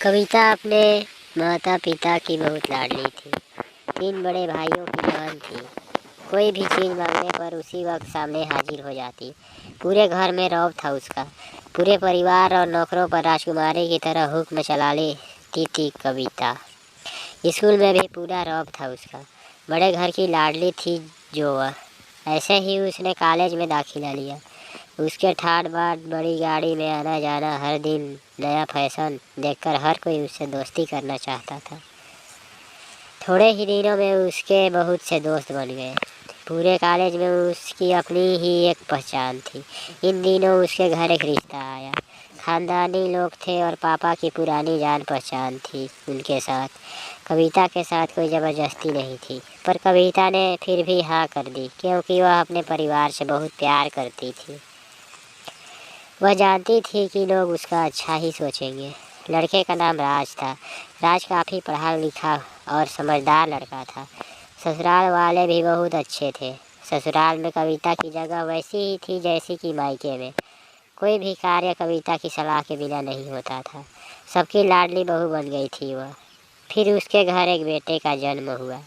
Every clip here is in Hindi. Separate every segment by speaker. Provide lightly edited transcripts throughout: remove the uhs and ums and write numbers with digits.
Speaker 1: कविता अपने माता पिता की बहुत लाडली थी। 3 बड़े भाइयों की बहन थी। कोई भी चीज़ मांगने पर उसी वक्त सामने हाजिर हो जाती। पूरे घर में रौब था उसका। पूरे परिवार और नौकरों पर राजकुमारी की तरह हुक्म चला लेती थी कविता। स्कूल में भी पूरा रौब था उसका। बड़े घर की लाडली थी जो वह। ऐसे ही उसने कॉलेज में दाखिला लिया। उसके ठाट बाट बड़ी गाड़ी में आना जाना, हर दिन नया फैशन देखकर हर कोई उससे दोस्ती करना चाहता था। थोड़े ही दिनों में उसके बहुत से दोस्त बन गए। पूरे कॉलेज में उसकी अपनी ही एक पहचान थी। इन दिनों उसके घर एक रिश्ता आया। खानदानी लोग थे और पापा की पुरानी जान पहचान थी उनके साथ। कविता के साथ कोई ज़बरदस्ती नहीं थी, पर कविता ने फिर भी हाँ कर दी, क्योंकि वह अपने परिवार से बहुत प्यार करती थी। वह जानती थी कि लोग उसका अच्छा ही सोचेंगे। लड़के का नाम राज था। राज काफ़ी पढ़ा लिखा और समझदार लड़का था। ससुराल वाले भी बहुत अच्छे थे। ससुराल में कविता की जगह वैसी ही थी जैसी कि मायके में। कोई भी कार्य कविता की सलाह के बिना नहीं होता था। सबकी लाडली बहू बन गई थी वह। फिर उसके घर एक बेटे का जन्म हुआ।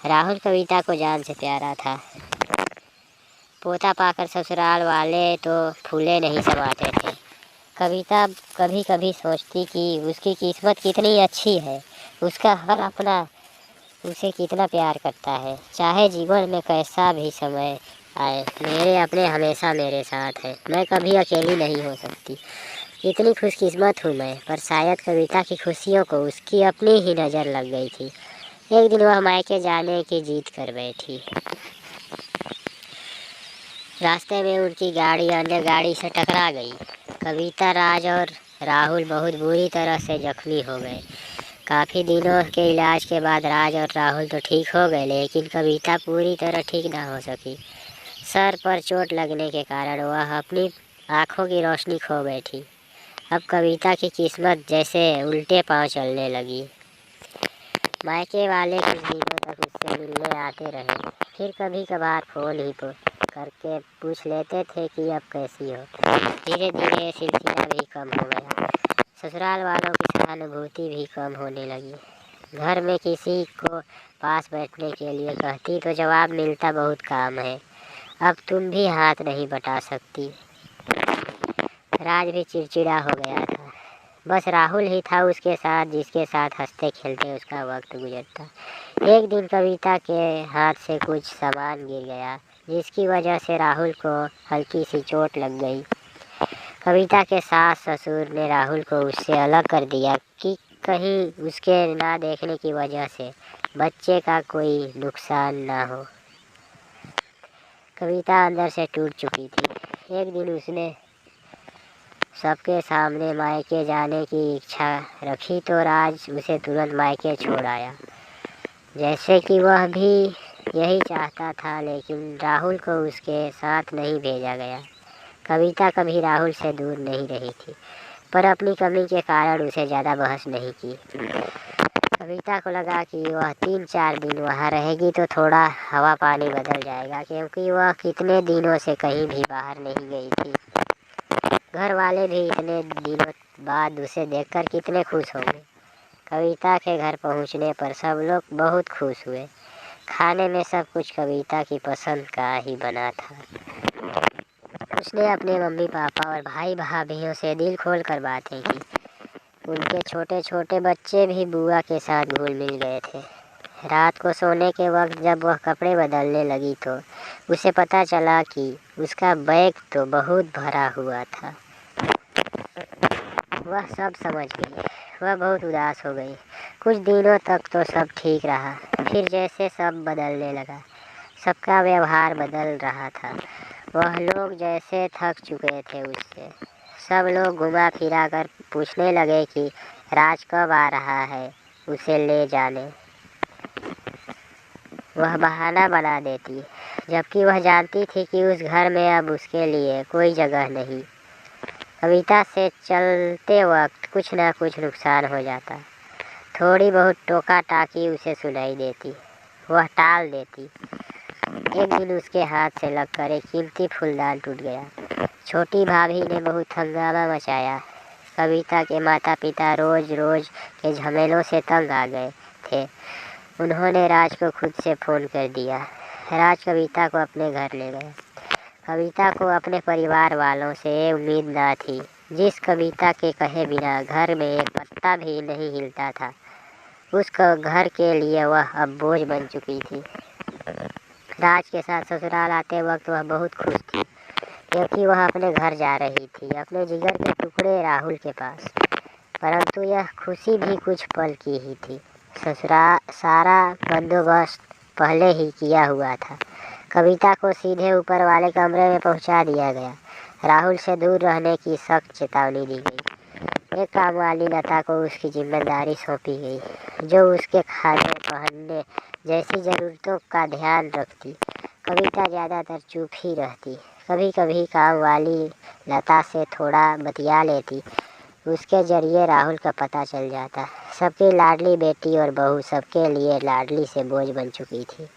Speaker 1: राहुल कविता को जान से प्यारा था। पोता पाकर ससुराल वाले तो फूले नहीं समाते थे। कविता कभी कभी सोचती कि उसकी किस्मत कितनी अच्छी है। उसका हर अपना उसे कितना प्यार करता है। चाहे जीवन में कैसा भी समय आए, मेरे अपने हमेशा मेरे साथ है। मैं कभी अकेली नहीं हो सकती। इतनी खुशकिस्मत हूँ मैं। पर शायद कविता की खुशियों को उसकी अपनी ही नज़र लग गई थी। एक दिन वह मायके जाने की जीत कर बैठी। रास्ते में उनकी गाड़ी अन्य गाड़ी से टकरा गई। कविता, राज और राहुल बहुत बुरी तरह से जख्मी हो गए। काफ़ी दिनों के इलाज के बाद राज और राहुल तो ठीक हो गए, लेकिन कविता पूरी तरह ठीक ना हो सकी। सर पर चोट लगने के कारण वह अपनी आँखों की रोशनी खो बैठी। अब कविता की किस्मत जैसे उल्टे पाँव चलने लगी। मायके वाले कुछ दिनों तक उससे मिलने आते रहे। फिर कभी कभार फ़ोन ही करके पूछ लेते थे कि अब कैसी हो। धीरे धीरे ये सिलसिला भी कम हो गया। ससुराल वालों की सहानुभूति भी कम होने लगी। घर में किसी को पास बैठने के लिए कहती तो जवाब मिलता, बहुत काम है, अब तुम भी हाथ नहीं बटा सकती। राज भी चिड़चिड़ा हो गया था। बस राहुल ही था उसके साथ, जिसके साथ हंसते खेलते उसका वक्त गुजरता। एक दिन कविता के हाथ से कुछ सामान गिर गया, जिसकी वजह से राहुल को हल्की सी चोट लग गई। कविता के सास ससुर ने राहुल को उससे अलग कर दिया कि कहीं उसके ना देखने की वजह से बच्चे का कोई नुकसान ना हो। कविता अंदर से टूट चुकी थी। एक दिन उसने सबके सामने मायके जाने की इच्छा रखी तो राज उसे तुरंत मायके छोड़ आया, जैसे कि वह भी यही चाहता था। लेकिन राहुल को उसके साथ नहीं भेजा गया। कविता कभी राहुल से दूर नहीं रही थी, पर अपनी कमी के कारण उसे ज़्यादा बहस नहीं की। कविता को लगा कि वह 3-4 दिन वहाँ रहेगी तो थोड़ा हवा पानी बदल जाएगा, क्योंकि वह कितने दिनों से कहीं भी बाहर नहीं गई थी। घर वाले भी इतने दिनों बाद उसे देखकर कितने खुश होंगे। कविता के घर पहुँचने पर सब लोग बहुत खुश हुए। खाने में सब कुछ कविता की पसंद का ही बना था। उसने अपने मम्मी पापा और भाई भाभीयों से दिल खोल कर बातें की। उनके छोटे छोटे बच्चे भी बुआ के साथ घुल मिल गए थे। रात को सोने के वक्त जब वह कपड़े बदलने लगी तो उसे पता चला कि उसका बैग तो बहुत भरा हुआ था। वह सब समझ गई। वह बहुत उदास हो गई। कुछ दिनों तक तो सब ठीक रहा, फिर जैसे सब बदलने लगा। सबका व्यवहार बदल रहा था। वह लोग जैसे थक चुके थे उससे। सब लोग घुमा फिरा कर पूछने लगे कि राज कब आ रहा है उसे ले जाने। वह बहाना बना देती, जबकि वह जानती थी कि उस घर में अब उसके लिए कोई जगह नहीं। कविता से चलते वक्त कुछ ना कुछ नुकसान हो जाता। थोड़ी बहुत टोका टाकी उसे सुनाई देती, वह टाल देती। एक दिन उसके हाथ से लगकर एक कीमती फूलदान टूट गया। छोटी भाभी ने बहुत हंगामा मचाया। कविता के माता पिता रोज रोज के झमेलों से तंग आ गए थे। उन्होंने राज को खुद से फ़ोन कर दिया। राज कविता को अपने घर ले गया। कविता को अपने परिवार वालों से उम्मीद न थी। जिस कविता के कहे बिना घर में एक पत्ता भी नहीं हिलता था, उस घर के लिए वह अब बोझ बन चुकी थी। राज के साथ ससुराल आते वक्त वह बहुत खुश थी, क्योंकि वह अपने घर जा रही थी, अपने जिगर के टुकड़े राहुल के पास। परंतु यह खुशी भी कुछ पल की ही थी। सारा बंदोबस्त पहले ही किया हुआ था। कविता को सीधे ऊपर वाले कमरे में पहुंचा दिया गया। राहुल से दूर रहने की सख्त चेतावनी दी गई। एक काम वाली लता को उसकी जिम्मेदारी सौंपी गई, जो उसके खाने पहनने जैसी ज़रूरतों का ध्यान रखती। कविता ज़्यादातर चुप ही रहती। कभी कभी काम वाली लता से थोड़ा बतिया लेती। उसके जरिए राहुल का पता चल जाता। सबकी लाडली बेटी और बहू सबके लिए लाडली से बोझ बन चुकी थी।